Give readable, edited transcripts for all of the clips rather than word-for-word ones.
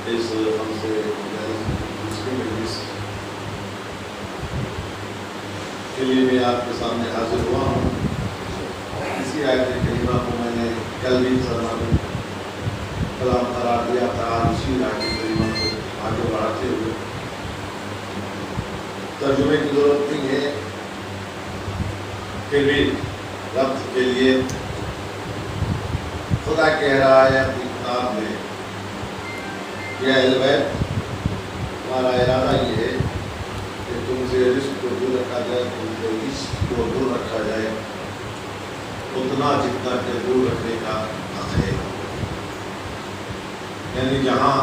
اس ہم سے دوسری مجلس کے لیے میں آپ کے سامنے حاضر ہوا ہوں. اسی آیت کریمہ کو میں نے کل بھی کلام قرار دیا تھا. اسی آیت کریمہ کو آگے بڑھاتے ہوئے ترجمے کی ضرورت نہیں ہے، پھر بھی ربط کے لیے خدا کہہ رہا ہے اپنی کتاب میں کہ اہل بیت ہمارا ارادہ یہ ہے کہ تم سے رزق کو دور رکھا جائے، تم سے عشق کو دور رکھا جائے اتنا جتنا کہ دور رکھنے کا حق ہے. یعنی جہاں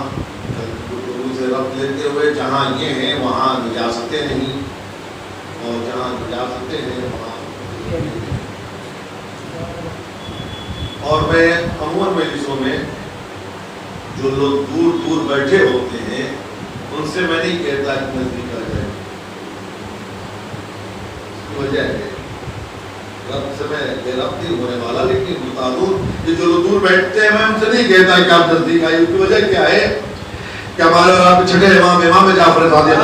تم سے ربط لیتے ہوئے جہاں یہ ہیں وہاں نجاستیں نہیں، اور جہاں نجاستیں ہیں وہاں نہیں. اور میں عموماً مجلسوں میں جو لوگ دور دور بیٹھے ہوتے ہیں ان سے میں نہیں کہتا کہ نزدیک آ جائے. اس کی وجہ ہے رب سے میں بے ربط نہیں ہونے والا، لیکن متعدد یہ جو لوگ دور بیٹھتے ہیں میں ان سے نہیں کہتا کہ آپ نزدیک آئیے. اس کی وجہ کیا ہے کہ ہمارے اور آپ کے چھٹے امام جعفر صادق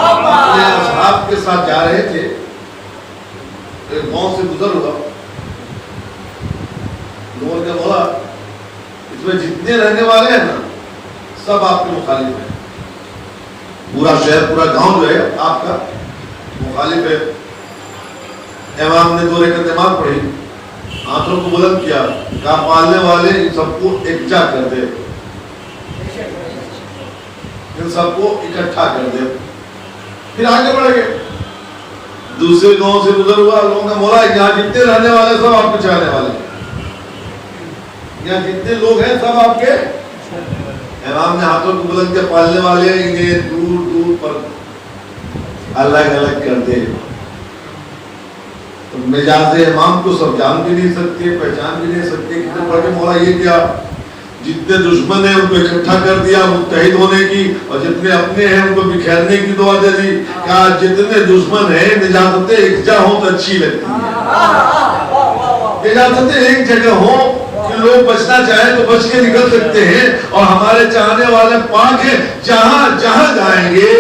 اپنے اصحاب کے ساتھ جا رہے تھے، ایک گاؤں سے گزر ہوا. لوگوں نے بولا اس میں جتنے رہنے والے ہیں نا سب آپ کے مخالف ہیں. پورا شہر پورا گاؤں جو ہے آپ کا مخالف ہے. امام نے 2 رکعت نماز پڑھی، ہاتھوں کو بلند کیا، کہا پالنے والے ان سب کو اکٹھا کر دے، ان سب کو اکٹھا کر دے. پھر آگے بڑھ گئے، دوسرے گاؤں سے گزر ہوا. لوگوں نے بولا یہاں جتنے رہنے والے سب آپ کے چاہنے والے، یہاں جتنے لوگ ہیں سب آپ کے. امام نے ہاتھوں کو بلند کیا، پالنے والے انہیں دور دور پر الگ الگ کر دے. مجاز امام کو سب جان بھی نہیں سکتے، پہچان بھی نہیں سکتے. کتنے پڑھ کے مولا یہ کیا، جتنے دشمن ہیں ان کو اکٹھا کر دیا متحد ہونے کی، اور جتنے اپنے ہیں ان کو بکھیرنے کی دعا دے دی. کہا جتنے دشمن ہیں نجاستیں اکٹھا ہوں تو اچھی لگتی ہیں. نجاستیں ایک جگہ ہوں کہ لوگ بچنا چاہیں تو بچ کے نکل سکتے ہیں، اور ہمارے چاہنے والے پاک ہیں. جہاں جہاں جائیں گے،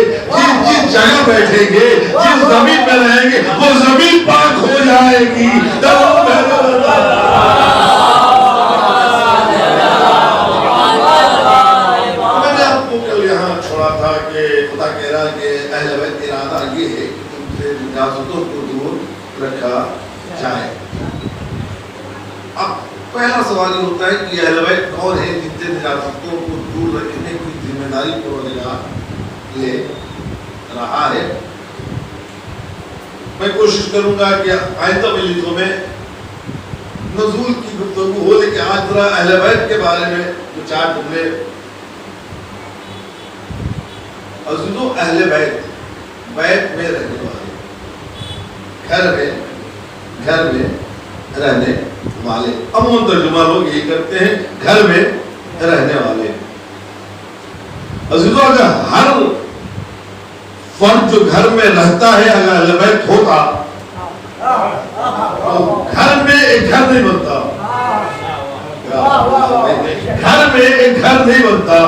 جس جگہ بیٹھیں گے، جس زمین پہ رہیں گے وہ زمین پاک ہو جائے گی. میں نے آپ کو کل یہاں چھوڑا تھا کہ خدا کہہ رہا کہ اہل بیت ارادہ یہ ہے کہ تم سے نجاستوں کو دور رکھا جائے. اب پہلا سوال یہ ہوتا ہے کہ اہل بیت کون ہے جن سے نجاستوں کو دور رکھنے کی ذمہ داری پروردگار لے رہا ہے. میں کوشش کروں گا کہ آئندہ مجلسوں میں نزول کی گفتگو ہو، لیکن آج ذرا اہل بیت کے بارے میں 2-4 جملے. عزیزو، اہل بیت بیت میں رہنے والے، گھر میں رہنے والے. عموماً ترجمہ لوگ یہی کرتے ہیں گھر میں رہنے والے. عزیزو، اگر ہر فرد جو گھر میں رہتا ہے اگر اہل بیت ہوتا تو گھر میں ایک گھر نہیں بنتا. گھر میں ایک گھر نہیں بنتا.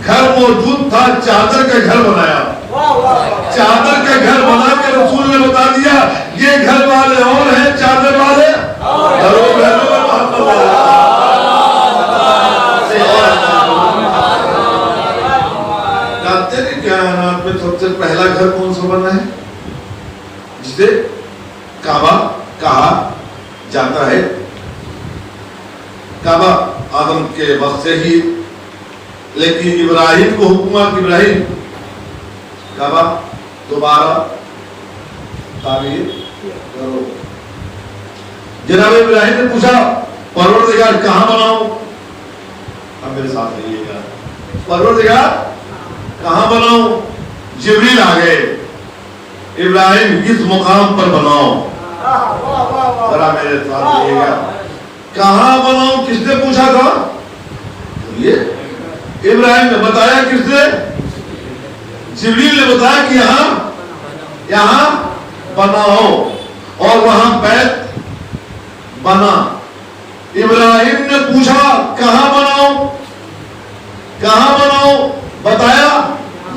گھر موجود تھا، چادر کا گھر بنایا. چادر کا گھر بنا کے رسول نے بتا دیا یہ گھر والے اور ہیں، چادر والے جانتے ہیں کائنات میں سب سے پہلا گھر کون سا بنا ہے جسے کعبہ کہا جاتا ہے. کعبہ آدم کے وقت سے ہی، لیکن ابراہیم کو حکم ہوا کہ ابراہیم کعبہ دوبارہ تعمیر کرو. جناب ابراہیم نے پوچھا پروردگار کہاں بناؤں؟ اب میرے ساتھ رہیے گا. پروردگار کہاں بناؤں؟ جبریل آ گئے، ابراہیم کس مقام پر بناؤ؟ ذرا میرے ساتھ رہیے گا. کہاں بناؤں کس نے پوچھا تھا؟ یہ ابراہیم نے بتایا. کس نے؟ جبریل نے بتایا کہ یہاں بناؤ، اور وہاں بیت بنا. ابراہیم نے پوچھا کہاں بناؤں کہاں بناؤں؟ بتایا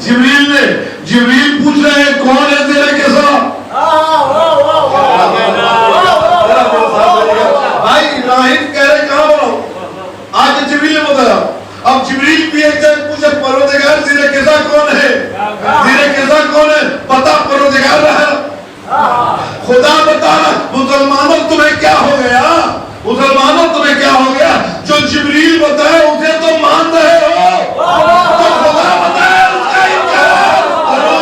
جبریل نے. جبریل پوچھ رہے ہیں کون ہے تیرے کے ساتھ؟ بھائی ابراہیم کہہ رہے کہاں بناؤں؟ آج جبریل نے بتایا. اب جبریل بھی ایک جگہ پوچھے پروردگار زیر قضا کون ہے؟ زیر قضا کون ہے؟ بتا پروردگار رہا. خدا بتا مسلمانوں تمہیں کیا ہو گیا؟ مسلمانوں تمہیں کیا ہو گیا؟ جو جبریل بتائے اسے تو مان رہے ہو، جو خدا بتائے اس کا انکار کرو.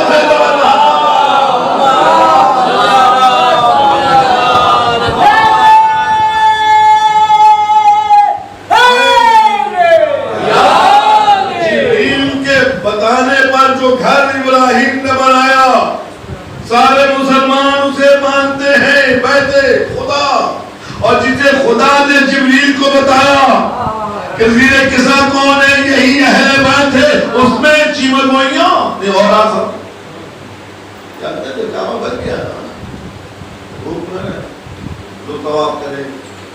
جبریل کے بتانے پر جو گھر ابراہیم نے بنایا سارے مسلمان اسے مانتے ہیں بیت خدا. اور جسے خدا نے جبریل کو بتایا کہ زیر قضا کون ہے یہی اہل بیت ہے، اس میں چیمل موئیاں نے اور آسا جانتے ہیں کعبہ بن گیا روک نہ رہے جو طواف کرے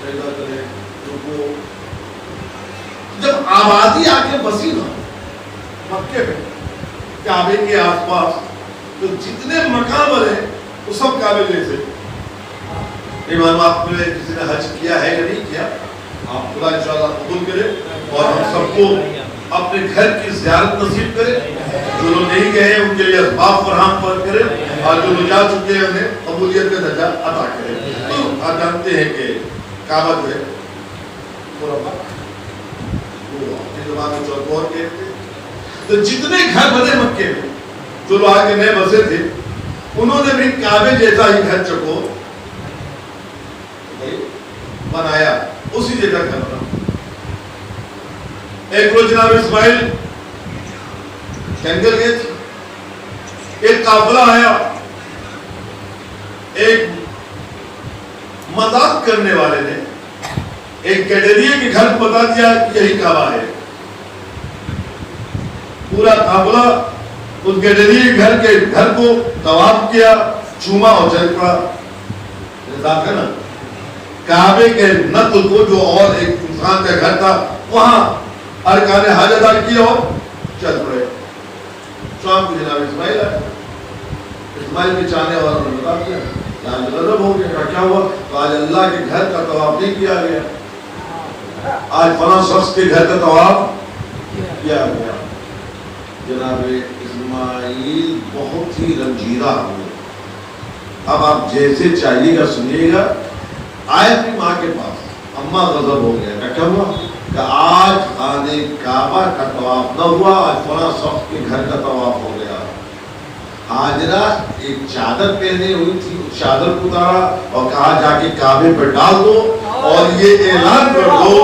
سجدہ کرے رکوع. جب آبادی آ کے بسی نا مکے میں کعبے کے آس پاس تو جتنے مقام بنے وہ سب کعبے جیسے. ایمان آپ نے کسی نے حج کیا ہے یا نہیں کیا؟ آپ خدا انشاءاللہ قبول کرے اور ہم سب کو اپنے گھر کی زیارت نصیب کرے. جو لوگ نہیں گئے ان کے لیے اسباب فراہم کرے اور جو لوگ جا چکے ہیں انہیں قبولیت کا درجہ عطا کرے. تو آپ جانتے ہیں کہ کعبہ جو ہے مربع وہ اپنی زبان میں چوکور کہتے ہیں. تو جتنے گھر بنے مکے میں جو لوگ آگے نئے بسے تھے انہوں نے بھی کعبے جیسا ہی گھر چکو بنایا، اسی جگہ گھر بنا. ایک روز جناب اسماعیل جنگل گئے تھے، ایک قافلہ آیا، ایک مذاق کرنے والے نے ایک گڈریے کے گھر کو بتا دیا کہ یہی کعبہ ہے. پورا قافلہ اس گڈریے کے گھر کو طواف کیا، چوما اور چل پڑا. ہے نا کعبے کے نقل کو جو اور ایک انسان کا گھر تھا وہاں ارکان حج ادا کیا اور چل پڑے. شام کو جناب اسماعیل آئے. اسماعیل کے چاہنے والوں نے بتا دیا لال غضب ہو گیا. کیا ہوا؟ تو آج اللہ کے گھر کا طواف نہیں کیا گیا، آج فلاں شخص کے گھر کا طواف کیا گیا. جناب اسماعیل بہت ہی رنجیدہ ہوئے. اب آپ جیسے چاہیے گا سنیے گا. آئے اپنی ماں کے پاس، اماں غضب ہو گیا. کیا ہوا؟ کہ آج خانے کعبہ کا طواف نہ ہوا، آج فلاں شخص کے گھر کا طواف ہو گیا. حاجرہ ایک چادر پہنے ہوئی تھی، اس چادر کو اتارا اور کہا جا کے کعبے پر ڈال دو اور یہ اعلان کر دو،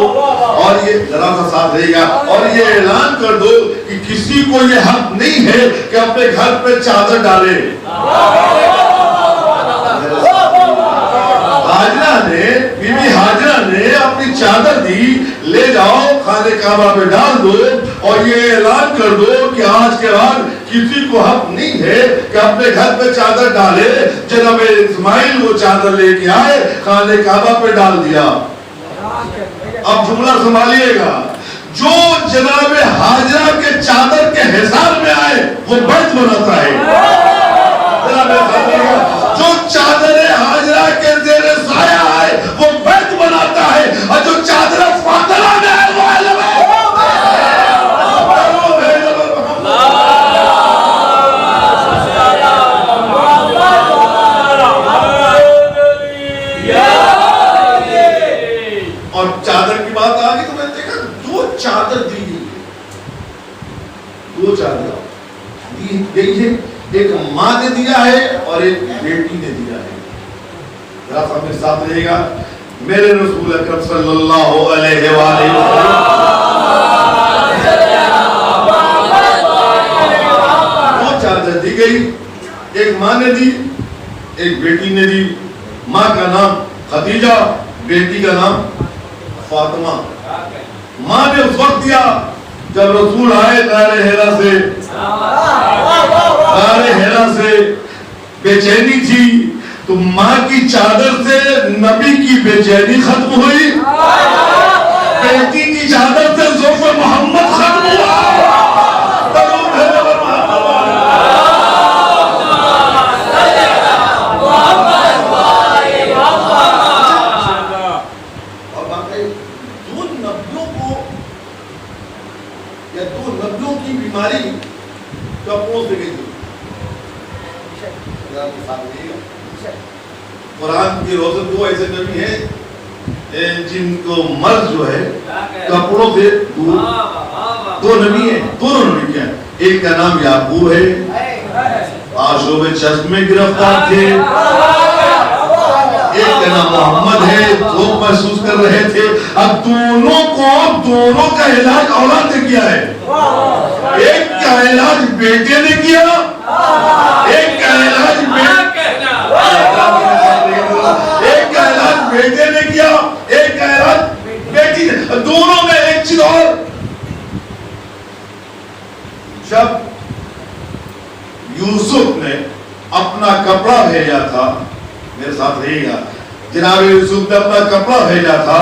اور یہ ذرا سا ساتھ رہے گا، اور یہ اعلان کر دو کہ کسی کو یہ حق نہیں ہے کہ اپنے گھر پہ چادر ڈالے. حاجرہ نے بی بی حاجرہ نے اپنی چادر دی، لے جاؤ خانے کعبہ پہ ڈال دو اور یہ اعلان کر دو کہ آج کے بعد کسی کو حق نہیں ہے کہ اپنے گھر پہ چادر ڈالے. جناب اسماعیل وہ چادر لے کے آئے، خانے کعبہ پہ ڈال دیا. اب جملہ سنبھالیے گا، جو جناب حاجرہ کے چادر کے حساب میں آئے وہ بیت بناتا ہے. جو چادر حاجرہ کے زیر سایہ آئے وہ بیت بناتا ہے، اور جو چادر فاطمہ میں آئے وہ اہل بیت. اور چادر کی بات آ گئی تو میں نے دیکھا دو چادر دی گئی، دو چادر دی گئی ہے. ایک ماں نے دیا ہے اور ایک بیٹی نے دیا ہے. ذرا سا میرے ساتھ رہے گا. میرے رسول اکرم صلی اللہ علیہ وآلہ وسلم دو چادر دی گئی، ایک ماں نے دی ایک بیٹی نے دی. ماں کا نام خدیجہ، بیٹی کا نام فاطمہ. ماں نے اس وقت دیا جب رسول آئے غار حرا سے بے چینی تھی، تو ماں کی چادر سے نبی کی بے چینی ختم ہوئی، بیٹی کی چادر سے زلف محمد ختم ہوا۔ اور باقی دو نبیوں کو یا دو نبیوں کی بیماری کپڑوں سے گئی۔ قرآن کی روزن دو ایسے نبی ہیں جن کو مرض جو ہے کپڑوں سے دور، دو نبی ہیں، دونوں نبی کیا ہیں، ایک کا نام یعقوب ہے، آشوب چشم میں گرفتار تھے، ایک کا نام محمد ہے، ذوق محسوس کر رہے تھے۔ اب دونوں کا علاج اولاد نے کیا ہے، ایک کا علاج بیٹے نے کیا، ایک کا علاج بیٹے نے کیا، ایک کا علاج بیٹی نے، دونوں میں ایک چیز اور، جب یوسف نے اپنا کپڑا بھیجا تھا، میرے ساتھ رہے گا، جناب یوسف نے اپنا کپڑا بھیجا تھا،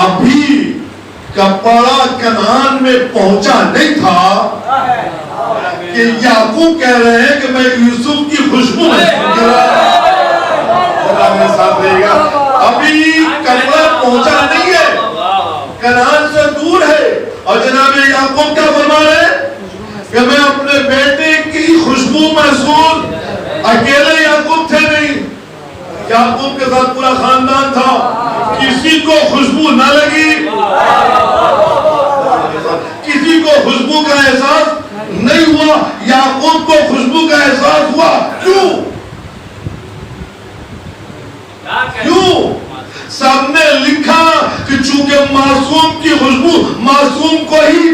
ابھی کپڑا کنعان میں پہنچا نہیں تھا کہ یعقوب کہہ رہے ہیں کہ میں یوسف کی خوشبو محسوس کر رہا ہوں۔ میرے ساتھ رہے گا، ابھی کپڑا پہنچا نہیں ہے، کنعان سے دور ہے، اور جناب یعقوب کیا فرما رہے ہیں کہ میں اپنے بیٹے کی خوشبو محسوس، اکیلے یعقوب تھے نہیں، یعقوب کے ساتھ پورا خاندان تھا، کسی کو خوشبو نہ لگی، کسی کو خوشبو کا احساس نہیں ہوا، یعقوب کو خوشبو کا احساس ہوا۔ کیوں؟ سب نے لکھا کہ چونکہ معصوم کی خوشبو معصوم کو ہی،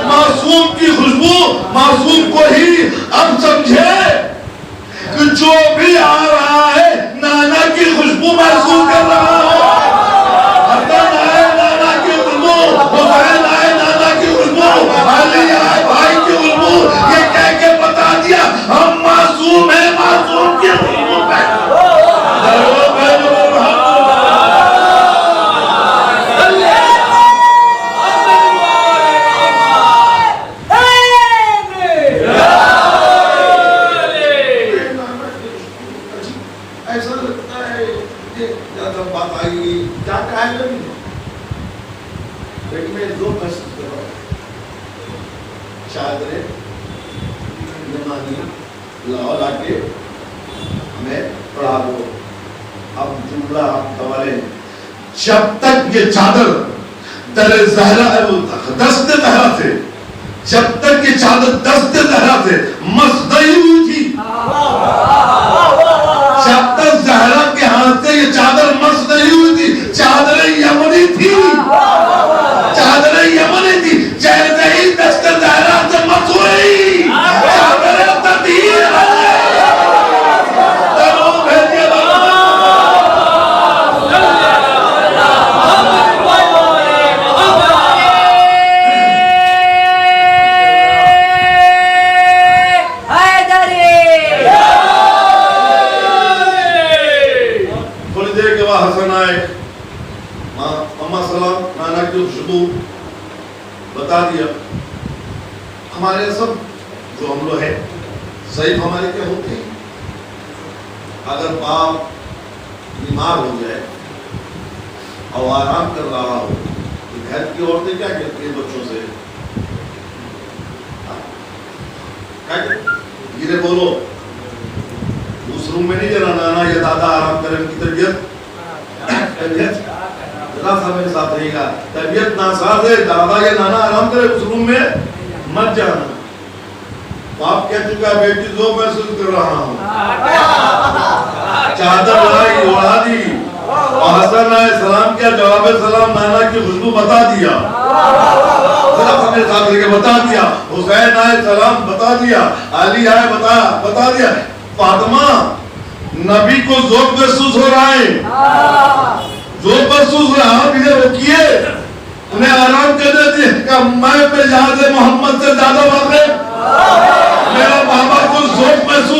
معصوم کی خوشبو معصوم کو ہی، اب سمجھے کہ جو بھی آ رہا ہے نانا کی خوشبو محسوس کر رہا ہو، حسن آئے نانا کی خوشبو، حسین آئے نانا کی خوشبو، علی آئے بھائی کی خوشبو، یہ کہہ کے بتا دیا ہم معصوم ہیں، معصوم کی خوشبو جب تک یہ چادر در زہرا دست زہرا سے، جب تک یہ چادر دست زہرا سے مس نہیں ہوئی تھی، جب تک زہرا کے ہاتھ سے یہ چادر مس نہیں ہوئی تھی، چادر یمنی تھی، چادر یمنی تھی، جیسے ہی دست زہرا سے مس ہوئی چادر تطہیر بتا دیا۔ ہمارے سب جو ہم لوگ ہیں صحیح ہمارے کیا ہوتے ہیں، اگر باپ بیمار ہو جائے اور آرام کر رہا ہو تو گھر کی عورتیں کیا کہتی ہیں بچوں سے، دھیرے بولو، اس روم میں نہیں جانا، نانا یا دادا آرام کریں، ان کی طبیعت میرے ساتھ رہے گا، طبیعت ناساز ہے، دادا یا نانا آرام کرے، اس روم میں مت جانا۔ باپ کہہ چکا ہے بیٹی ذوق محسوس کر رہا ہوں، چادر لائی اڑا دی، اور حسن علیہ السلام کیا جواب سلام نانا کی خوشبو بتا دیا، میرے ساتھ رہے گا بتا دیا، حسین علیہ السلام بتا دیا، علی آئے بتا دیا، فاطمہ نبی کو ذوق محسوس ہو رہا ہے، جو محسوس رہا مجھے روکیے، انہیں آرام کرنے دیے کہ میں پہ یاد محمد سے زیادہ واقع، میرا بابا کو ذوق محسوس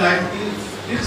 96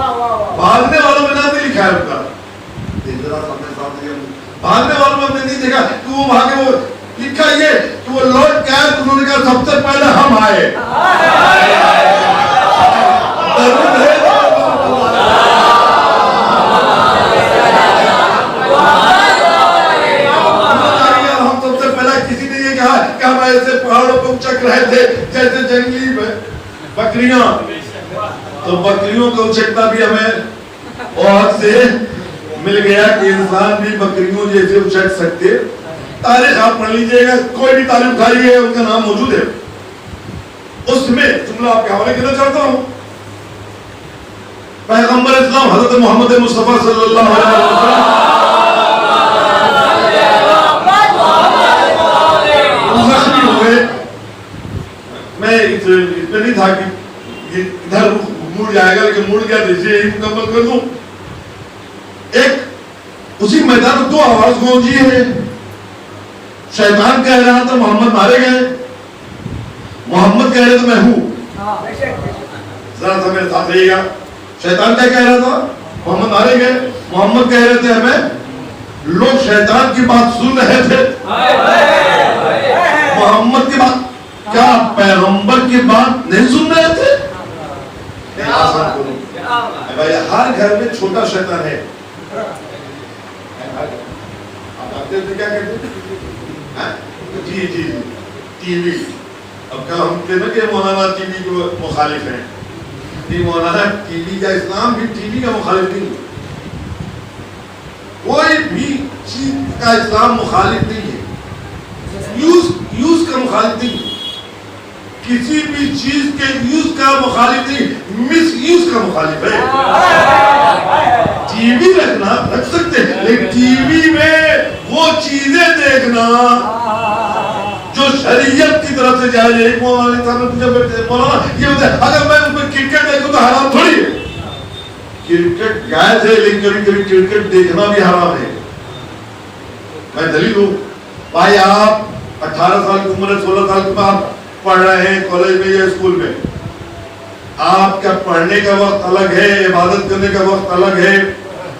بھاگنے والوں میں نہ لکھا ہے کا بھاگنے والوں میں ہم نے نہیں دیکھا کہ وہ بھاگے، وہ لکھا یہ کہ وہ لوٹ کے آئے، انہوں نے کہا سب سے پہلے ہم آئے. ہم سب سے پہلا کسی نے یہ کہا کہ ہم ایسے پہاڑوں پہ اچک رہے تھے جیسے جنگلی بکریاں، تو بکریوں کا اچکنا بھی ہمیں اور سے مل گیا کہ انسان بھی بکریوں جیسے اچک سکتے. تاریخ آپ پڑھ لیجئے گا، کوئی بھی تاریخ اٹھائیے ان کا نام موجود ہے. اس میں جملہ آپ کے حوالے کرنا چاہتا ہوں. پیغمبر اسلام حضرت محمد مصطفیٰ صلی اللہ علیہ وسلم زخمی ہوئے. میں اس میں نہیں تھا کہ ادھر مڑ جائے گا، لیکن مڑ گیا تو اسے ہی مکمل کر دوں. ایک اسی میدان میں دو آواز گونجی ہے. شیطان کہہ رہا تھا محمد مارے گئے، محمد کہہ رہے تھے میں ہوں. ذرا سا میرے ساتھ رہیے گا. شیطان کیا کہہ رہا تھا؟ محمد مارے گئے. محمد کہہ رہے تھے ہمیں. لوگ شیطان کی بات سن رہے تھے، محمد کی بات. کیا پیغمبر کی بات نہیں سن رہے تھے؟ بھائی ہر گھر میں چھوٹا شیطان ہے. آپ کیا کہتے ہیں؟ جی جی ٹی وی. اب کیا ہم کہتے ہیں کہ مولانا ٹی وی کے مخالف ہیں؟ نہیں، مولانا ٹی وی کا اسلام بھی ٹی وی کا مخالف نہیں. کوئی بھی چیز کا اسلام مخالف نہیں ہے. یوز کا مخالف نہیں، کسی بھی چیز کے یوز کا مخالف نہیں، مس یوز کا مخالف ہے. ٹی وی رکھنا رکھ سکتے ہیں، لیکن ٹی وی میں وہ چیزیں دیکھنا جو شریعت کی طرف سے جائے. ایک مولانا صاحب نے پوچھا مولانا یہ ہوتا ہے اگر میں اس میں کرکٹ دیکھوں تو حرام تھوڑی ہے. کرکٹ جائز ہے، لیکن کبھی کبھی کرکٹ دیکھنا بھی حرام ہے. میں دلیل ہوں. بھائی آپ 18 سال کی عمر ہے، 16 سال کے بعد پڑھ رہے ہیں کالج میں یا اسکول میں. آپ کا پڑھنے کا وقت الگ ہے، عبادت کرنے کا وقت الگ ہے،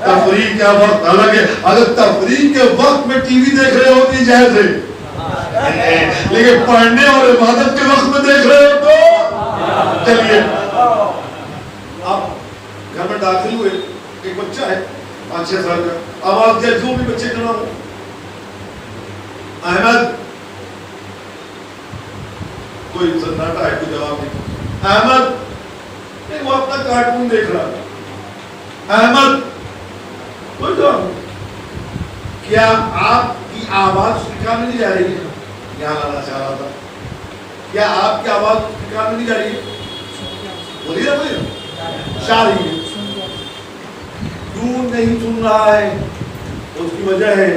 تفریح کا وقت الگ ہے. اگر تفریح کے وقت میں ٹی وی دیکھ رہے ہو تو جائز ہے، لیکن پڑھنے اور عبادت کے وقت میں دیکھ رہے ہو تو چلیے. آپ گھر میں داخل ہوئے، ایک بچہ ہے 5-6 سال کا. آواز دیا جو بھی بچے کا نام ہو، احمد. کوئی سناٹا ہے، کوئی جواب نہیں. احمد نہیں، وہ اپنا کارٹون دیکھ رہا ہے. احمد کوئی جواب نہیں. کیا آپ کی آواز کام نہیں جا رہی ہے؟ یہاں لانا چاہ رہا تھا. کیا آپ کی آواز کام نہیں جا رہی ہے؟ بولیے بولیے. جا رہی ہے. کیوں نہیں سن رہا ہے؟ اس کی وجہ ہے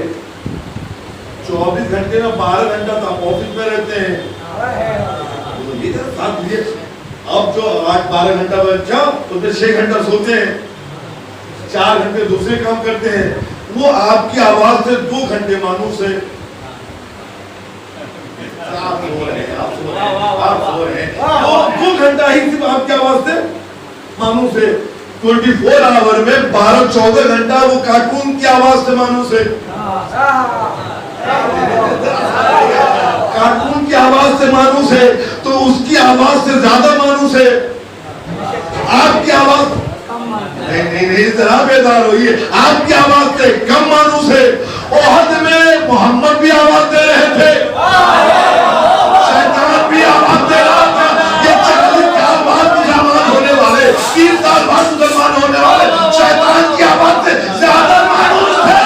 24 گھنٹے میں 12 گھنٹہ تو آفس میں رہتے ہیں. اب جو آج 12 گھنٹہ بچا تو پھر 6 گھنٹہ سوتے ہیں، 4 گھنٹے دوسرے کام کرتے ہیں. وہ آپ کی آواز سے 2 گھنٹے مانوس ہے. آپ سو رہے ہیں 2 گھنٹہ ہی صرف آپ کی آواز سے مانوس ہے. 24 آور میں 12-14 گھنٹہ وہ کارٹون کی آواز سے مانوس ہے. کارٹون کی آواز سے مانوس ہے تو اس کی آواز سے زیادہ مانوس ہے. آپ کی آواز نہیں ذرا بیدار ہوئیے. آپ کی آواز سے کم مانوس ہے. احد میں محمد بھی آواز دے رہے تھے، شیطان بھی آواز دے رہا تھا. یہ 40 سال بعد مسلمان ہونے والے، 30 سال بعد مسلمان ہونے والے شیطان کی آواز سے زیادہ مانوس تھے.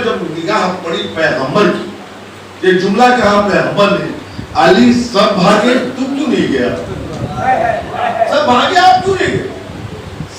جب نگاہ پڑی پیغمبر کی، یہ جملہ کہا پیغمبر نے علی سب بھاگے تو کیوں نہیں گیا؟ سب بھاگے آپ کیوں نہیں گئے؟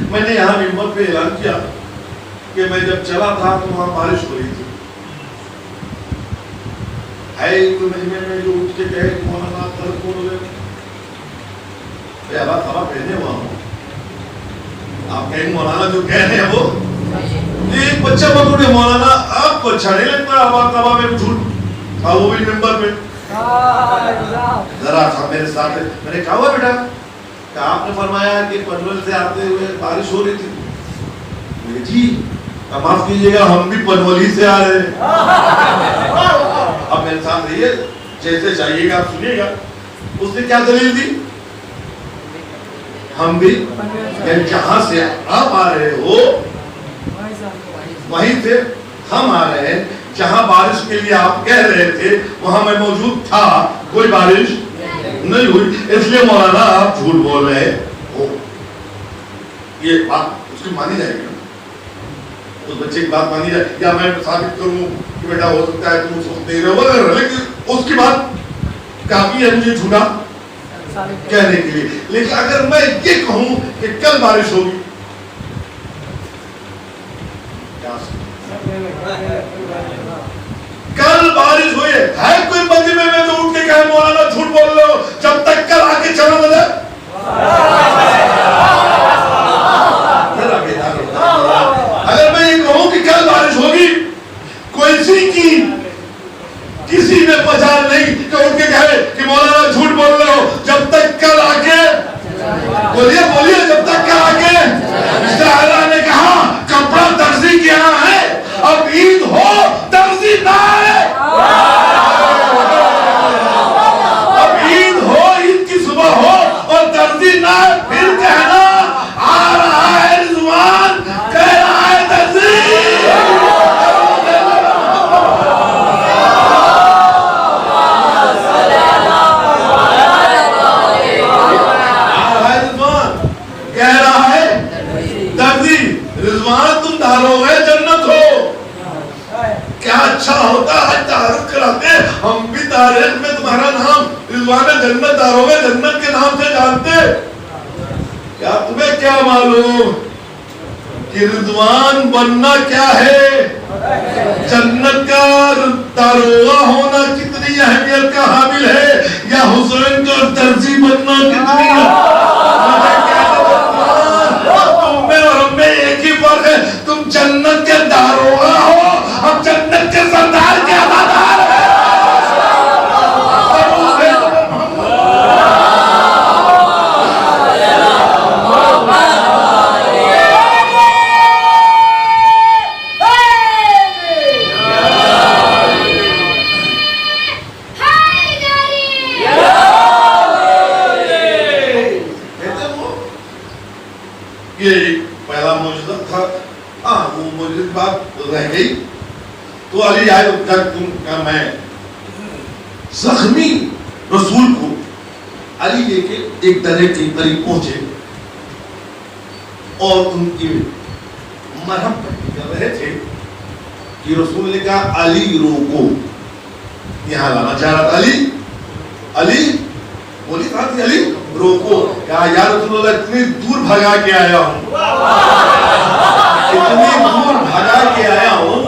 میں نے یہاں منبر پہ اعلان کیا کہ میں جب چلا تھا تو وہاں بارش ہو رہی تھی، ہے تو مجمع میں جو اٹھ کے کہے کہ مولانا در کھول گئے، میں ابا خبا کہنے ہوا ہوں، آپ کہیں مولانا جو کہہ رہے ہیں وہ ایک بچہ بتوڑے مولانا آپ کو اچھا نہیں لگتا ابا خبا میں جھوٹ تھا، وہ بھی منبر پہ ذرا تھا میرے ساتھ، میں نے کہا ہوا بیٹا کہ آپ نے فرمایا کہ پنول سے آتے ہوئے بارش ہو رہی تھی، جی معاف کیجئے گا ہم بھی پنولی سے آ رہے ہیں، اب میرے ساتھ رہیے جیسے چاہیے گا آپ سنیے گا۔ اس نے کیا دلیل دی؟ ہم بھی جہاں سے آپ آ رہے ہو وہیں سے ہم آ رہے ہیں، جہاں بارش کے لیے آپ کہہ رہے تھے وہاں میں موجود تھا، کوئی بارش نہیں ہوئی، اس لیے مولانا آپ جھوٹ بول رہے ہو۔ یہ بات اس کی مانی جائے گی، اس بچے کی بات مانی جائے، یا میں ثابت کروں کہ بیٹا ہو سکتا ہے تم اس وقت نہیں رہے وغیرہ، لیکن اس کی بات کافی ہے مجھے جھوٹا کہنے کے لیے۔ لیکن اگر میں یہ کہوں کہ کل بارش ہوگی، کل بارش ہوئی ہے کوئی مجمع میں تو اٹھ کے کہے مولانا جھوٹ بول رہے ہو جب تک کل آگے چلا نہ جائے؟ اگر میں یہ کہوں کہ کل بارش ہوگی، کوئی سی کی کسی میں مجال نہیں کہ اٹھ کے کہے کہ مولانا جھوٹ بول رہے ہو جب تک کل آگے، بولیے بولیے جب تک کل آگے۔ شاعرہ نے کہا کپڑا درزی کے یہاں ہے، اب عید ہو درزی نہ آئے، اب عید ہو، عید کی صبح ہو اور درزی نہ آئے، پھر کہنا آ رہا ہے رضوان، کہہ رہا ہے درزی۔ رضوان تم دارو گئے جنت ہو، کیا اچھا ہوتا ہے تعارف کراتے، ہم بھی تاریخ میں تمہارا نام رضوان جنت دارو گئے جنت کے نام سے جانتے، کیا تمہیں کیا معلوم کہ رضوان بننا کیا ہے، جنت کا داروغہ ہونا کتنی اہمیت کا حامل ہے، یا حسین کا درزی بننا کتنی تم جنت کے داروغہ ہو، ہم جنت کے سردار کے عزادار ہیں۔ یہ پہلا معجزہ تھا، وہ معجزہ بات رہ گئی تو علی آئے جب تم کا میں زخمی رسول کو علی لے کے ایک درے کے قریب پہنچے اور ان کی مرہم کر رہے تھے کہ رسول نے کہا علی روکو، یہاں لانا چاہ رہا تھا علی بولی کہا تھی علی روکو، کہا یا رسول اللہ اتنی دور بھگا کے آیا ہوں، اتنی دور بھگا کے آیا ہوں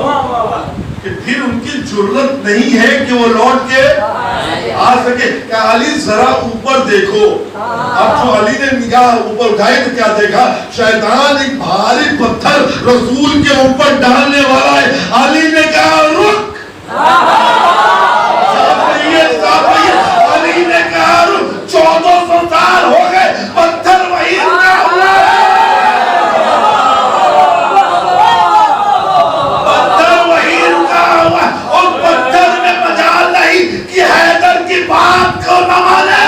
کہ پھر ان کی جرت نہیں ہے کہ وہ لوٹ کے آ سکے، کہ علی ذرا اوپر دیکھو۔ اب جو علی نے نگاہ اوپر اٹھائی تو کیا دیکھا؟ شیطان ایک بھاری پتھر رسول کے اوپر ڈالنے والا ہے۔ علی نے کہا رک، علی نے کہا رک، 1400 سال ہو گئے پتھر وہی رکا ہوا ہے، پتھر وہی رکا ہوا ہے، اور پتھر میں مجال نہیں کہ حیدر کی بات کو نہ مانے۔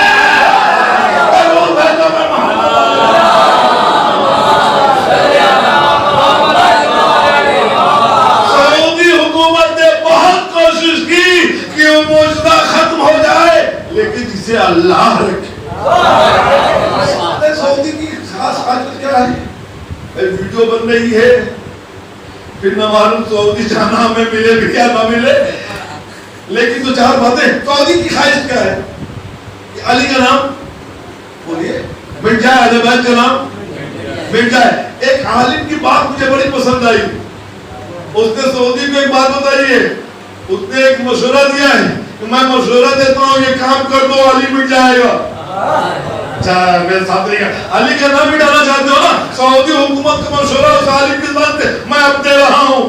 سعودی حکومت نے بہت کوشش کی کہ وہ معجزہ ختم ہو جائے، لیکن اسے اللہ رکھے۔ سعودی کی خاص حاجت کیا ہے؟ ویڈیو بن رہی ہے، پھر نہ معلوم سعودی جانا ہمیں ملے بھی یا نہ ملے، لیکن تو چار باتیں۔ سعودی کی خواہش کیا ہے؟ کہ علی کا نام بولیے مٹ جائے، اہل بیت کا نام مٹ جائے، ایک عالم کی بات مجھے بڑی پسند آئی. اس نے سعودی کو ایک بات بتائی ہے, اس نے ایک مشورہ دیا ہے کہ میں مشورہ دیتا ہوں یہ کام کر دو علی مٹ جائے گا. اچھا میرے ساتھ رہے گا, علی کا نام مٹانا چاہتے ہو نا, سعودی حکومت کا مشورہ اس عالم کی زبان سے میں اب دے رہا ہوں.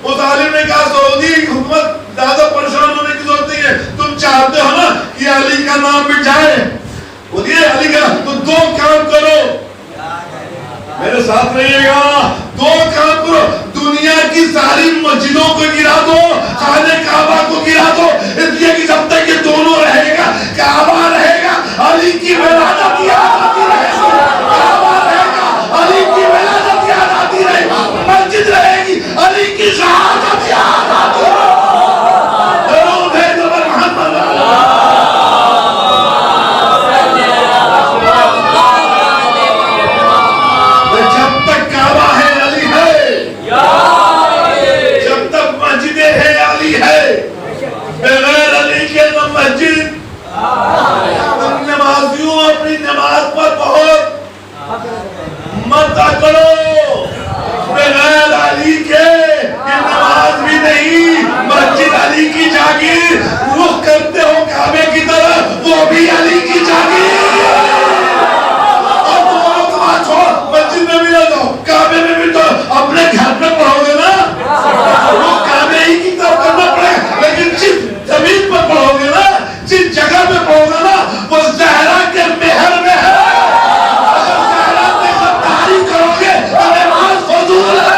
اس عالم نے کہا سعودی حکومت زیادہ پریشان ہونے کی ضرورت نہیں ہے, تم چاہتے ہو نا کہ علی کا نام مٹ جائے, بولیے علی کا, تو دو کام کرو, میرے ساتھ رہیے گا, دو کام کرو, دنیا کی ساری مسجدوں کو گرا دو, خانہ کعبہ کو گرا دو, اس لیے کہ جب تک یہ دونوں رہے گا کعبہ رہے گا, علی کی ولادت یاد آتی رہے گی, کعبہ رہے گا, علی کی ولادت یاد آتی رہے گی, مسجد رہے گی, علی کی شہادت یاد آتی رہے گی. اپنی نماز پر بہت مت کرو, بغیر علی کے یہ نماز بھی نہیں, مسجد علی کی جاگیر, رخ کرتے ہو کعبے کی طرف وہ بھی علی کی جاگیر, اور تمہارا چھوڑ مسجد میں بھی نہ جاؤ, کعبے میں بھی تو اپنے گھر میں پڑھو گے نا, وہ کعبے ہی کی طرف کرنا پڑے گا, لیکن جس زمین پر پڑھو گے نا, جس جگہ پہ پڑھو گے نا, وہ زہرا کے مہر میں ہے, اگر زہرا میں غداری کرو گے تو نماز فضول ہے.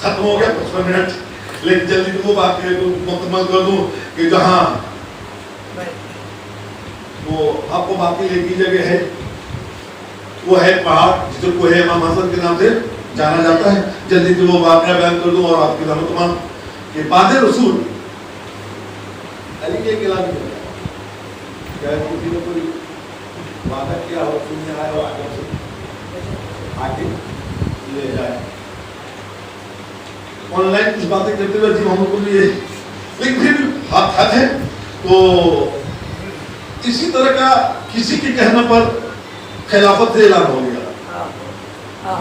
ختم ہو گیا 55 منٹ, لیکن جلدی وہ بات مکمل کر دوں کہ جہاں وہ آپ کو باقی ایک ہی جگہ ہے, وہ ہے پہاڑ جسے کوہ امام حسن کے نام سے جانا جاتا ہے. جلدی سے وہ واقعہ بیان کر دوں اور آپ کی دعوت تمام کہ بعد رسول علی کے اعلان کیا ہے, کسی نے کوئی وعدہ کیا ہو, سننے آیا ہو آگے لے جائے, آن لائن کچھ باتیں کرتے ہوئے جی محمد کو لیے, لیکن پھر حد ہے. تو اسی طرح کا کسی کے کہنے پر خلافت سے اعلان ہو گیا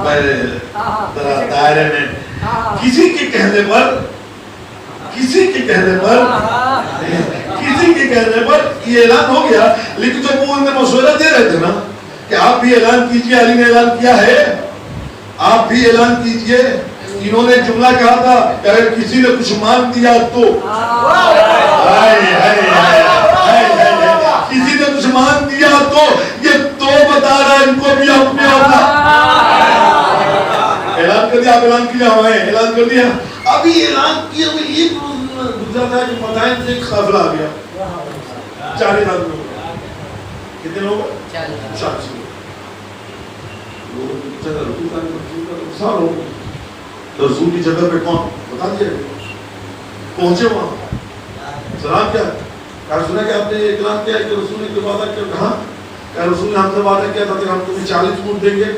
دائرے میں, کسی کے کہنے پر یہ اعلان ہو گیا. لیکن جب وہ انہیں مشورہ دے رہے تھے نا کہ آپ بھی اعلان کیجئے, علی نے اعلان کیا ہے, آپ بھی اعلان کیجئے, انہوں نے جملہ کہا تھا کہ اگر کسی نے کچھ مان دیا تو, کسی نے کچھ مان دیا تو یہ تو بتا رہا ہے ان کو بھی اپنے اعلان کر دیا, آپ اعلان کیا, ہمیں اعلان کر دیا. ابھی اعلان کیا ہوئے ایک روز گزرا تھا کہ مدائن سے ایک قافلہ آ گیا, 40 آدمی. کتنے لوگ؟ 40 لوگ. رسول کی جگہ پہ کون بتا دیا, پہنچے وہاں, سلام کیا کہا, سنا کہ آپ نے اعلان کیا کہ رسول نے کوئی وعدہ کیا, کہا کہ رسول نے ہم سے وعدہ کیا تھا کہ ہم تمہیں 40 اونٹ دیں گے,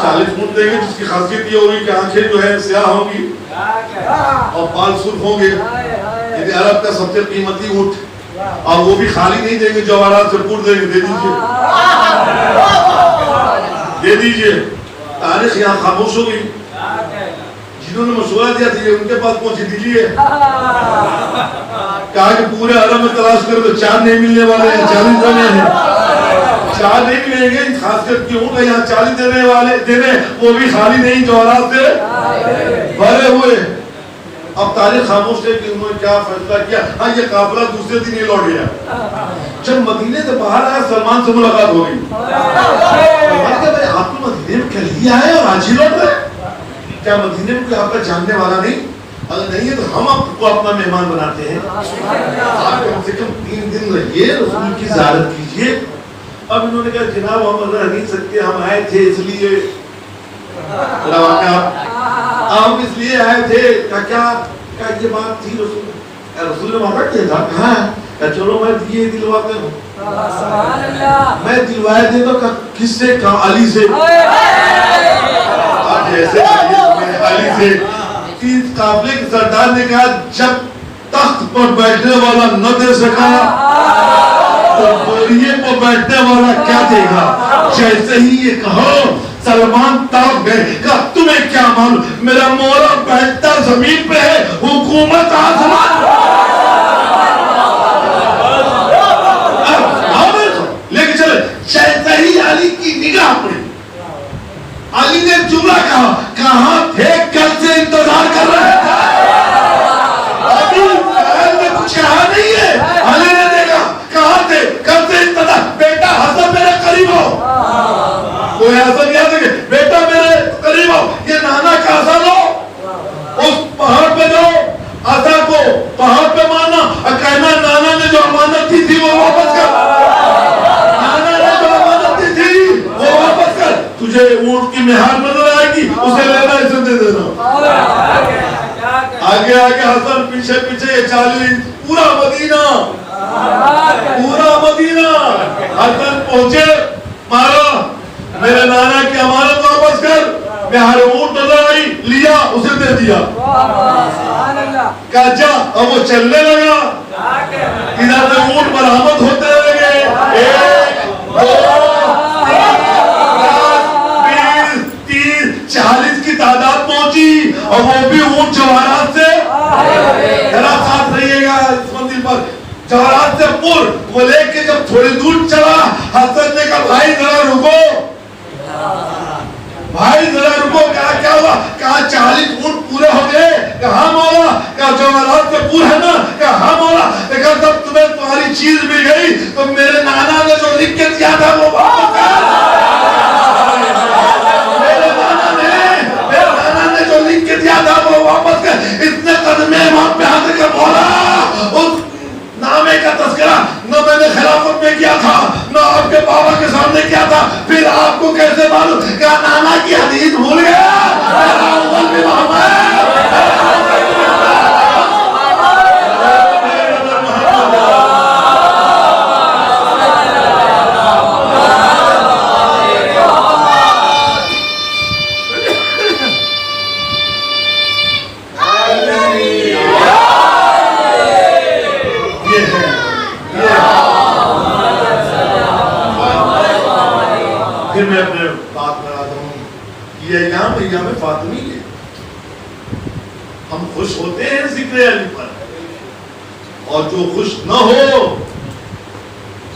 40 اونٹ دیں گے, جس کی خاصیت یہ ہوگی کہ آنکھیں جو ہے سیاہ ہوں گی اور بال سرخ ہوں گے, یعنی عرب کا سب سے قیمتی اونٹ, اور وہ بھی خالی نہیں دیں گے, جواہرات سے پور دیں گے, دے دیجئے. تاریخ یہاں خاموش ہو گئی, جنہوں نے مشورہ دیا تھا یہ ان کے پاس پہنچی دیجیے, کہا کہ پورے عرب میں تلاش کرو تو 4 نہیں ملنے والے ہیں, 40 دینے ہیں, 4 نہیں ملیں گے, خاص کر کیوں کہ یہاں 40 دینے والے دینے وہ بھی خالی نہیں, جواہرات سے بھرے ہوئے. اب تاریخ خاموش ہے کہ انہوں نے کیا فیصلہ کیا. ہاں یہ قافلہ دوسرے دن ہی لوٹ گیا. جب مدینے سے باہر آیا سلمان سے ملاقات ہو گئی, آپ کو مدینے میں کل آئے اور آج ہی لوٹ رہے, کیا مدینے میں کوئی آپ کا جاننے والا نہیں؟ اگر نہیں ہے تو ہم آپ کو اپنا مہمان بناتے ہیں, آپ کم سے کم 3 دن رہیے, رسول کی زیارت کیجیے. اب انہوں نے کہا جناب ہم رہ نہیں سکتے, ہم آئے تھے اس لیے, ہم اس لیے آئے تھے. کیا یہ بات تھی رسول, رسول نے وعدہ کیا تھا کہاں ہے؟ کہ چلو میں یہ دلواتے ہوں. سبحان اللہ. میں دلوائے دے تو کس سے کہا؟ علی سے. جیسے علی سے. تین قافلے کے سردار نے کہا جب تخت پر بیٹھنے والا نہ دے سکا تو بوریے پر بیٹھنے والا کیا دے گا؟ جیسے ہی یہ کہو سلمان تاپ گئے کہ تمہیں کیا معلوم میرا مولا بیٹھتا زمین پہ ہے حکومت آسمان. لیکن چلے جیسے ہی علی کی نگاہ پڑی علی نے جملہ کہا کہاں تھے کل سے انتظار کر رہے تھے. ابھی پہل میں کچھ کہا نہیں ہے. علی نے دیکھا کہاں تھے کل سے انتظار. بیٹا حسن میرے قریب ہو. کوئی حسن کیا تھے بیٹا میرے قریب ہو. یہ نانا کا حسن ہو. اس پہاڑ پہ جاؤ حسن کو پہاڑ پہ مارنا اور کہنا نانا نے جو امانت دی تھی وہ واپس کر. تجھے اونٹ کی مہار نظر آئے گی اسے لینا اسے دے دینا. آگے آگے حسن پیچھے پیچھے 40 پورا مدینہ حسن پہنچے مارا میرے نانا کی امانت واپس کر. مہار اونٹ نظر آئی لیا اسے دے دیا. کہا جا اب وہ چلنے لگا. ادھر سے اونٹ برآمد ہوتے لگے. 40 کی تعداد پہنچی اور وہ بھی اونٹ جواہرات سے. ذرا ساتھ رہیے گا اس منزل پر. جواہرات سے پور وہ لے کے جب تھوڑی دور چلا حسن نے کہا بھائی ذرا رکو. بھائی ذرا رکو. کہا کیا ہوا؟ کہا 40 اونٹ پورے ہو گئے. کہا مولا. کہا جواہرات سے پور ہے نا؟ کہا ہاں مولا. کہا جب تمہیں تمہاری چیز مل گئی تو میرے نانا نے جو لکھ کے دیا تھا وہ واپس کر. دیا تھا وہ واپس کر. اتنے قدمے وہاں پہ حاضر کر بولا اس نامے کا تذکرہ نہ میں نے خلافت میں کیا تھا نہ آپ کے بابا کے سامنے کیا تھا. پھر آپ کو کیسے معلوم؟ کیا نانا کی حدیث بھول گیا؟ میرا اول بھی محمد ایام فاطمی ہے. ہم خوش ہوتے ہیں ذکر علی پر اور جو خوش نہ ہو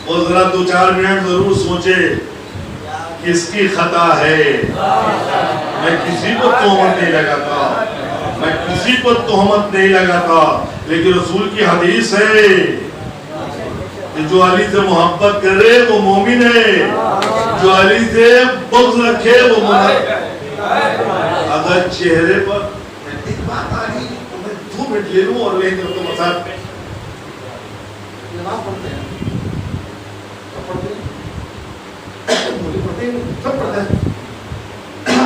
وہ ذرا 2-4 منٹ ضرور سوچے کس کی خطا ہے. میں کسی کو تہمت نہیں لگاتا لیکن رسول کی حدیث ہے کہ جو علی سے محبت کرے وہ مومن ہے. جو علی سے بغض رکھے وہ منافق ہے. اگر چہرے پر ایک بات آ رہی تو میں 2 منٹ لے لوں اور لے کر تو مسائل پہ نماز پڑھتے ہیں. سب پڑھتے ہیں مجھے پڑھتے ہیں سب پڑھتے ہیں.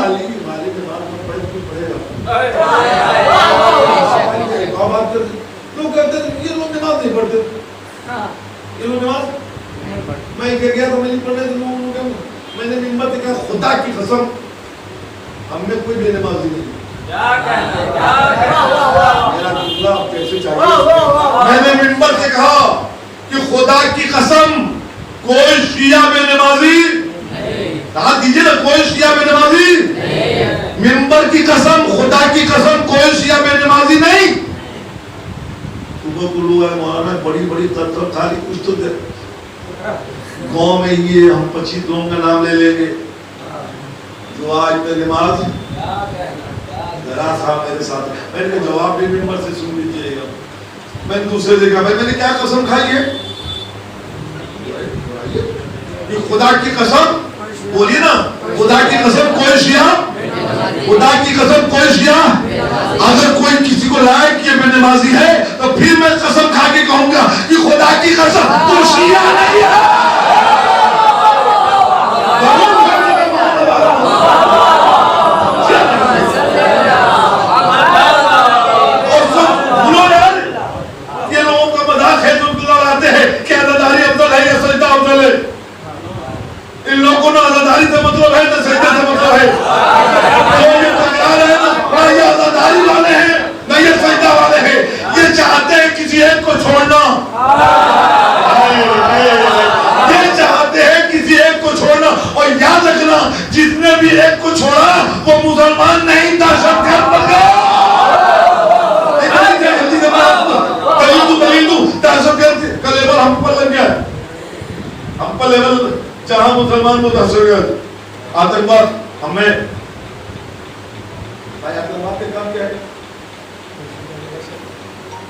علی والی کے بعد میں پڑھے تو پڑھے گا. ایک اور بات کرتے لوگ کہتے ہیں یہ لوگ نماز نہیں پڑھتے. یہ لوگ نماز میں کہہ گیا تو میں نہیں پڑھنے تو میں نے منبر پہ کہا خدا کی قسم ہم میں کوئی بے نمازی نہیں. میں نے منبر سے کہا کہ خدا کی قسم کوئی شیعہ بے نمازی کہا دیجئے نا کوئی شیعہ بے نمازی. منبر کی قسم خدا کی قسم کوئی شیعہ بے نمازی نہیں. صبح کو لوگ ہے مولانا بڑی بڑی ترتب تھالی کچھ تو دے گاؤں میں یہ ہم 25 لوگوں کا نام لے لیں گے جو آج میں نماز ذرا صاحب میرے ساتھ. میں نے جواب بھی منبر سے سن لیجیے گا. میں دوسرے سے کہا بھائی میں نے کیا قسم کھائی ہے؟ یہ خدا کی قسم بولیے نا. خدا کی قسم کوئی شیعہ خدا کی قسم کوئی شیعہ اگر کوئی کسی کو لائے کہ یہ بے نمازی ہے تو پھر میں قسم کھا کے کہوں گا کہ خدا کی قسم تو شیعہ نہیں ہے. دینا جس نے بھی ایک کو چھوڑا وہ مسلمان نہیں دہشت گرد بن گیا. دلیل دو دہشت گرد کا لیول ہم پر لگ گیا. ہم پر لیول جہاں مسلمان وہ دہشت گرد آتنکواد ہمیں بھائی آتنکواد کے کام کیا ہے؟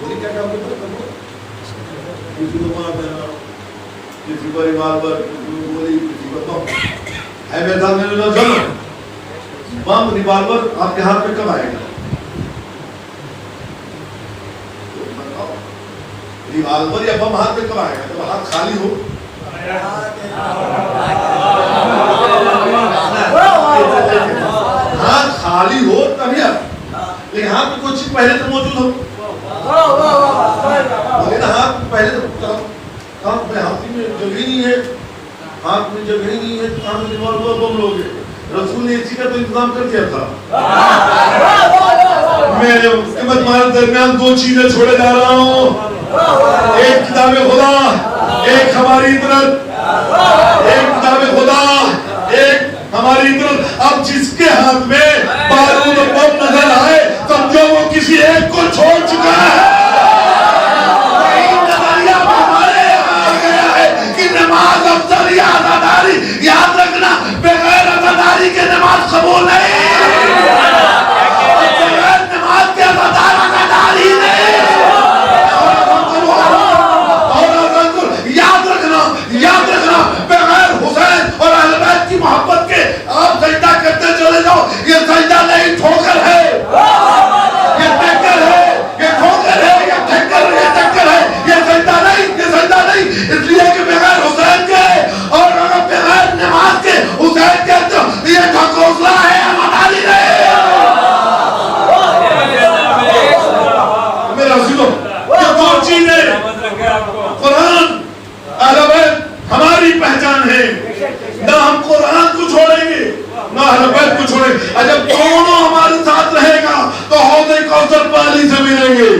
بولی کیا کام کرتا ہے؟ کسی کو مار دینا, کسی پر ایمان پر, کسی کو گولی, کسی پر بم. اے میدان میں نہ جلو, بم ریوالور آپ کے ہاتھ میں کب آئے گا؟ ریوالور یا بم ہاتھ میں کب آئے گا؟ جب ہاتھ خالی ہو. ہاتھ خالی ہو تبھی آپ, لیکن ہاتھ میں کوئی چیز پہلے سے موجود ہو. بولے نا ہاتھ میں پہلے سے ہاتھ میں جگہ ہی نہیں ہے, ہاتھ میں جگہ ہی نہیں ہے تو کہاں سے ریوالور بم لوگے؟ رسول نے اسی کا تو انتظام کر دیا تھا. میں تمہارے درمیان دو چیزیں چھوڑے جا رہا ہوں, ایک کتاب خدا, ایک ہماری عبرت. ایک کتاب خدا, ایک ہماری عبرت. اب جس کے ہاتھ میں بارود و بم نظر آئے سمجھو وہ کسی ایک کو چھوڑ چکا ہے. نماز افضل یا عزاداری, یاد رکھنا بغیر عزاداری کے نماز قبول نہیں, بغیر نماز کے عزاداری نہیں. اور یاد رکھنا بغیر حسین اور اہل بیت کی محبت کے آپ سجدہ کرتے چلے جاؤ, یہ سجدہ نہیں ٹھوکر ہے, یہ ٹکر ہے, یہ ٹھوکر ہے, یہ ٹکر ہے, یہ ٹکر ہے, یہ سجدہ نہیں, یہ سجدہ نہیں. اس لیے کہ بغیر حسین کے اور بغیر نماز کے حسین کے تو یہ ٹھکوسلا ہے, عزاداری نہیں. میرا عزیزوں, یہ دو چیزیں قرآن اہل بیت ہماری پہچان ہے. نہ ہم قرآن کو چھوڑیں گے نہ اہل بیت کو چھوڑیں گے. جب دونوں ہمارے ساتھ رہے گا تو حوض کوثر پانی سے ملیں گے.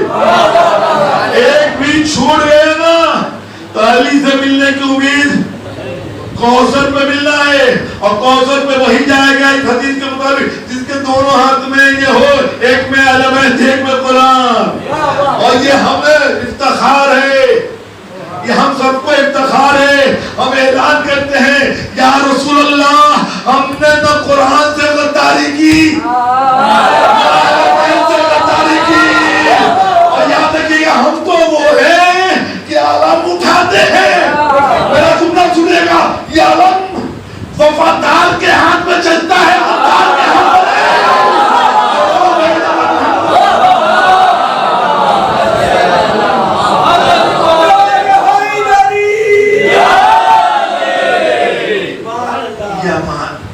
ایک بھی چھوڑ گئے نا تو علی سے ملنے کی امید کوثر پہ ملنا ہے, اور کوثر پہ وہی جائے گا ایک حدیث کے مطابق جس کے دونوں ہاتھ میں یہ ہو, ایک میں اہل بیت ایک میں قرآن. اور یہ ہمیں افتخار ہے, یہ ہم سب کو افتخار ہے. ہم اعلان کرتے ہیں یا رسول اللہ ہم نے نہ قرآن سے غداری کی نہ اہل بیت سے غداری کی. اور یاد رکھیے گا ہم تو وہ ہیں کہ علم اٹھاتے ہیں. میرا جملہ سنے گا, یہ علم وفادار کے ہاتھ میں چلتا ہے, غدار کے ہاتھ میں.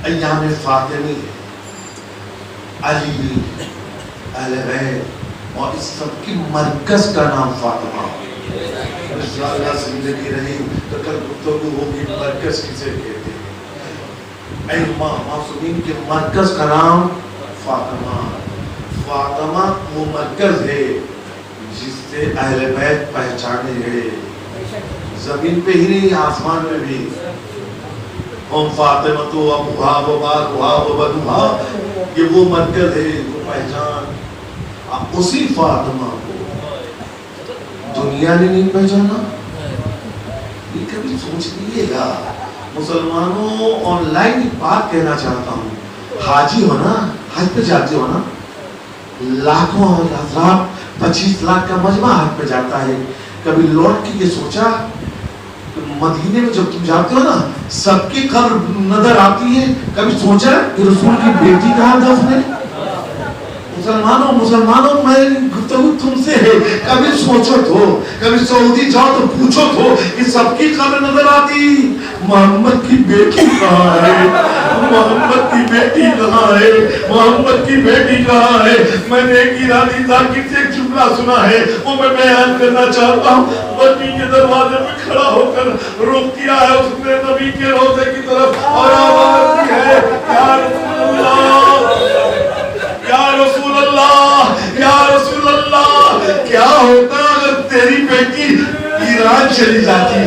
ایام فاطمی, علی, اہل بیت اور اس سب کی مرکز کا نام فاطمہ. اللہ زندگی رہی تو کل گفتگو ہوگی مرکز کسے کہتے ہیں. ائمہ معصومین کے مرکز کا نام فاطمہ. فاطمہ وہ مرکز ہے جس سے اہل بیت پہچانے گئے, زمین پہ ہی نہیں آسمان میں بھی. ہم فاطمہ تو ابوہا و باروہا و بنوہا, یہ وہ مرکز ہے, وہ پہچان. اسی فاطمہ کو دنیا نے نہیں پہچانا. یہ کبھی سوچ لیجیے گا مسلمانوں, آن لائن بات کہنا چاہتا ہوں. حاجی ہو نا, حج پہ جاتے ہو نا, لاکھوں ہزار 25 لاکھ کا مجمع حج پہ جاتا ہے. کبھی لوٹ کے یہ سوچا مدینے میں جب تم جاتے ہو نا سب کی قبر نظر آتی ہے, کبھی سوچا کہ رسول کی بیٹی کہاں دفن ہے؟ مسلمانوں میں گفتگو تم سے ہے. کبھی سوچو تو, کبھی سعودی جاؤ تو پوچھو تو کہ سب کی قبر نظر آتی. محمد کی بیٹی کہاں ہے, محمد کی بیٹی کہاں ہے, محمد کی بیٹی کہاں ہے. میں نے ایک ایرانی ذاکر سے ایک جملہ سنا ہے, وہ میں بیان کرنا چاہتا ہوں. نبی کے دروازے میں کھڑا ہو کر رخ کیا ہے اس نے نبی کے روضے کی طرف, اور آواز دی ہے یا رسول اللہ, یا رسول اللہ, یا رسول اللہ. کیا ہوتا اگر تیری بیٹی ایران چلی جاتی؟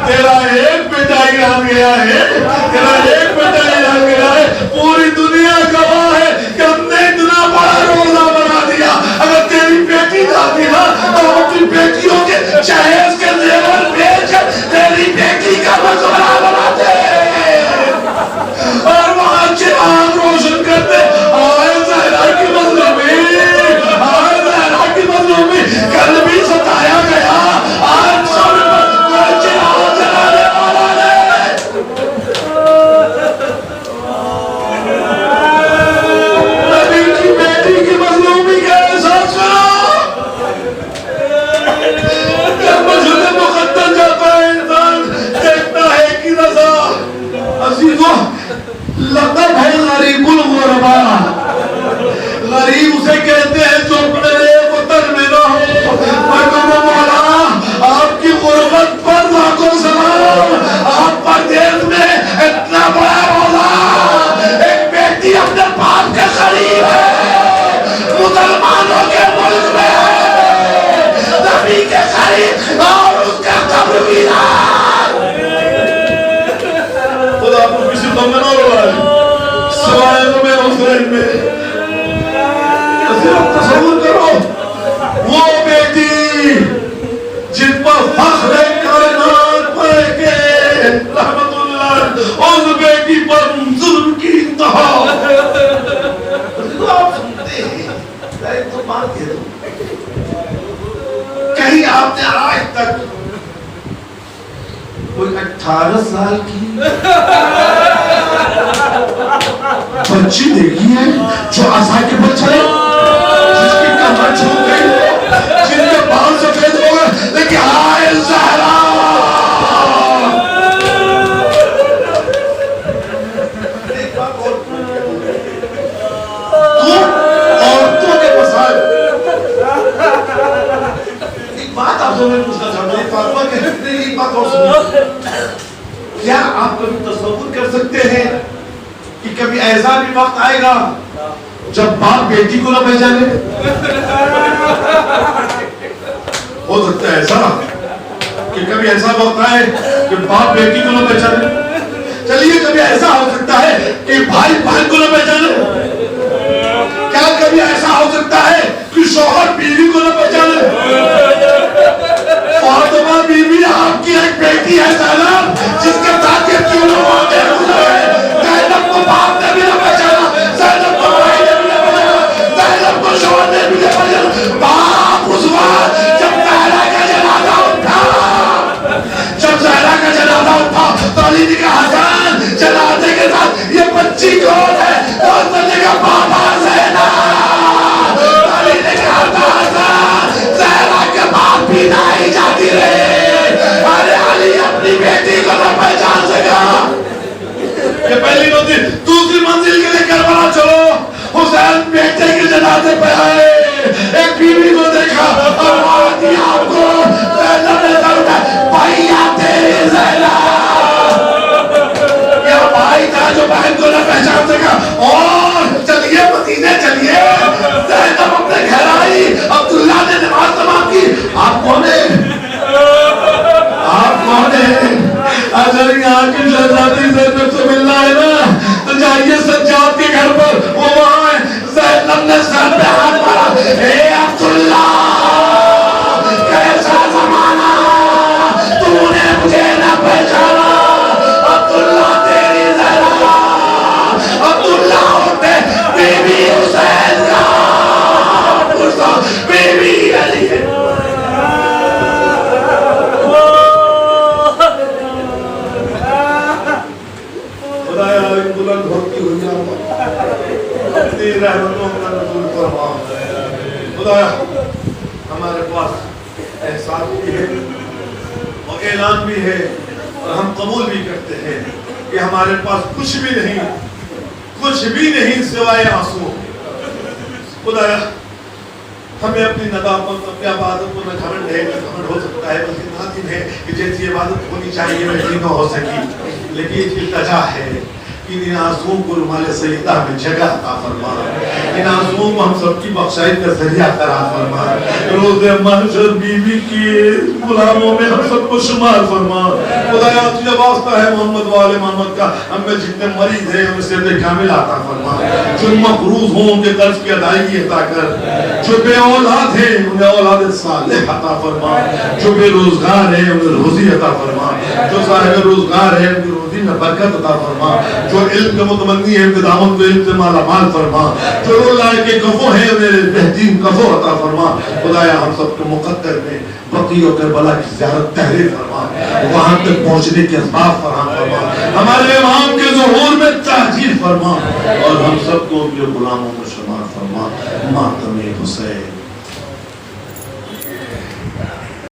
تیرا ایک بیٹا ایران گیا ہے, تیرا ایک کے قریب اور اس کا قبر بھی رات خدا آپ کو کسی ضمن اور رہا سوائے تو میں حسین میں صرف تصور کرو وہ بیٹی جن پر فخر کائنات پڑے کے رحمت اللہ اس بیٹی پر ظلم کی انتہا آپ سنتے ہیں ایک تو بات کہہ دو کہیں آپ نے آج تک کوئی 18 سال کی بچی دیکھی ہے جو عصا کے بل چلے جس کی کمر چھوٹ گئی جن کے بال سفید ہو گئے لیکن ہائے زہرا بات آپ سے میں پوچھنا چاہتا ہوں فاطمہ کہتے ہیں ایک بات اور سنیے کیا آپ کبھی تصور کر سکتے ہیں کہ کبھی ایسا بھی وقت آئے گا جب باپ بیٹی کو نہ پہچانے ہو سکتا ہے ایسا کہ کبھی ایسا وقت آئے کہ باپ بیٹی کو نہ پہچانے چلیے کبھی ایسا ہو سکتا ہے کہ بھائی بھائی کو نہ پہچانے کیا کبھی ایسا ہو سکتا ہے کہ شوہر بیوی کو نہ پہچانے فاطمہ بیوی آپ کی ایک بیٹی ہے زینب جس کے ساتھ یہ کیوں نہ واقع ہوئے زینب کو باپ نے بھی نہ پہچانا زینب کو بھائی نے بھی نہ پہچانا زینب کو شوہر نے بھی نہ پہچانا باپ اس وقت جب زہرا کا جنازہ اٹھا تو علی نے کہا حسن جنازے کے ساتھ یہ بچی کون ہے تو حسن نے کہا بابا زینب علی نے کہا حسن زہرا کے باپ بھی نہیں جاتی رہے ارے علی اپنی بیٹی کو نہ پہچان سکا یہ پہلی منزل دوسری منزل کے لئے کربلا چلو حسین بیٹے کے جنازے پہ آئے ایک بیوی کو دیکھا اور آتی آپ کو زینب نے کہا بھائیا تیری زینب یا بھائی تھا جو بہن کو نہ پہچان سکا اور چلیے مدینے چلیے زینب اپنے گھر آئی عبداللہ نے نماز تمام کی آپ کون ہیں آپ کون ہیں اگر یہاں کی شہزادی زینب سے ملنا ہے نا تو جائیے سجاد کے گھر پر وہ وہاں ہے زینب نے سر پہ ہاتھ مارا اے عبداللہ کیسا زمانہ تو نے مجھے نہ پہچانا عبداللہ تیری زینب عبداللہ ہوتے بی بی حسین کا بی بی علی خدایا ان بلند بھکتی ہوئی اپنی رحمتوں کا نزول فرما خدایا ہمارے پاس احساس بھی ہے اور اعلان بھی ہے اور ہم قبول بھی کرتے ہیں کہ ہمارے پاس کچھ بھی نہیں سوائے آنسو خدایا ہمیں اپنی ندامت اپنی عبادت کو نہ گھمنڈ ہے نہ گھمنڈ ہو سکتا ہے بلکہ نادم ہے کہ جیسی عبادت ہونی چاہیے ویسی نہ ہو سکی لیکن التجا ہے ان آنسوؤں کو رمال سیدہ میں جگہ عطا فرما ان آنسوؤں کو ہم سب کی بخشائش کا ذریعہ قرار فرما روز محشر بیوی کی غلاموں میں ہم سب کو شمار فرما خدایا تجھے واسطہ ہے محمد والے محمد کا ہم میں جتنے مریض ہیں ہمیں صحت کامل عطا فرما جو مقروض ہوں ان کے قرض کی ادائیگی عطا کر جو بے اولاد ہیں انہیں اولاد صالح عطا فرما جو بے روزگار ہیں انہیں روزی عطا فرما جو صاحب روزگار ہیں ان کی روزی میں برکت عطا فرما جو علم کے متمنی ہیں کہ دامن کو علم سے مالا مال فرما جو اللہ کے کفو ہیں انہیں بہترین کفو عطا فرما خدایا ہم سب کو مقدر میں بقیع و کربلا کی زیارت تحریر فرما وہاں تک پہنچنے کے اسباب فراہم فرما ہمارے امام کے ظہور میں تحجیر فرما اور ہم سب کو ان کے غلاموں میں شمار فرما ماتم حسین